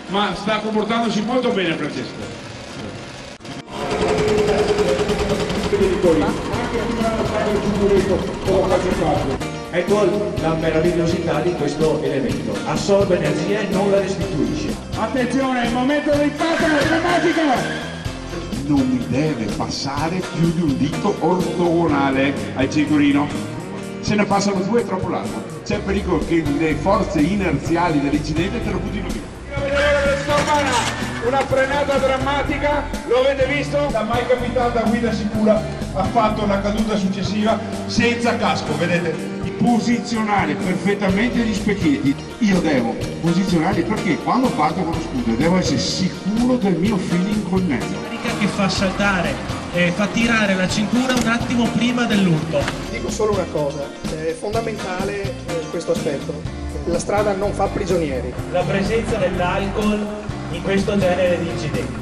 Ma sta comportandosi molto bene Francesco. Ecco la meravigliosità di questo elemento: assorbe energia e non la restituisce. Attenzione, il momento dell'impatto è drammatico! Non mi deve passare più di un dito ortogonale al cinturino. Se ne passano due è troppo largo. C'è il pericolo che le forze inerziali dell'incidente te lo buttino via. Una frenata drammatica, lo avete visto? La mai capitata guida sicura ha fatto la caduta successiva senza casco, vedete? Posizionare perfettamente gli specchietti. Io devo posizionarli perché quando parto con lo scooter devo essere sicuro del mio feeling col mezzo. Che fa saltare e fa tirare la cintura un attimo prima dell'urto. Dico solo una cosa, è fondamentale questo aspetto: la strada non fa prigionieri. La presenza dell'alcol in questo genere di incidenti.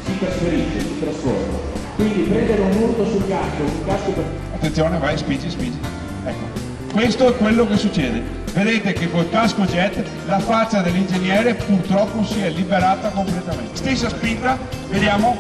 Si trasferisce, si trasforma. Quindi prendere un urto sul casco, un casco per... Attenzione, vai, spingi. Ecco, questo è quello che succede. Vedete che col casco jet la faccia dell'ingegnere purtroppo si è liberata completamente. Stessa spinta, vediamo,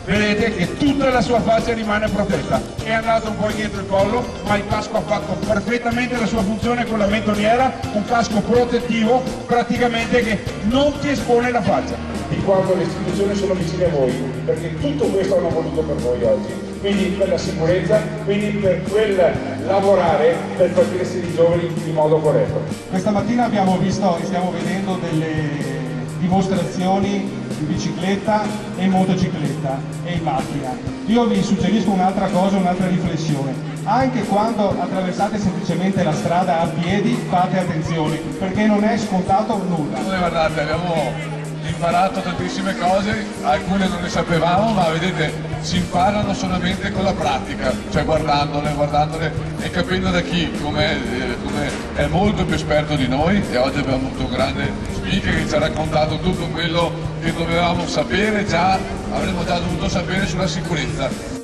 vedete che tutta la sua faccia rimane protetta. È andato un po' indietro il collo, ma il casco ha fatto perfettamente la sua funzione con la mentoniera, un casco protettivo praticamente che non ti espone la faccia. Di quanto le istituzioni sono vicine a voi, perché tutto questo hanno voluto per voi oggi. Quindi per la sicurezza, quindi per quel lavorare per far crescere i giovani in modo corretto. Questa mattina abbiamo visto e stiamo vedendo delle dimostrazioni in bicicletta e in motocicletta e in macchina. Io vi suggerisco un'altra cosa, un'altra riflessione. Anche quando attraversate semplicemente la strada a piedi fate attenzione, perché non è scontato nulla. Guardate, abbiamo imparato tantissime cose, alcune non le sapevamo, ma vedete, si imparano solamente con la pratica, cioè guardandole e capendo da chi, come è molto più esperto di noi, e oggi abbiamo avuto un grande speaker che ci ha raccontato tutto quello che dovevamo sapere, avremmo già dovuto sapere sulla sicurezza.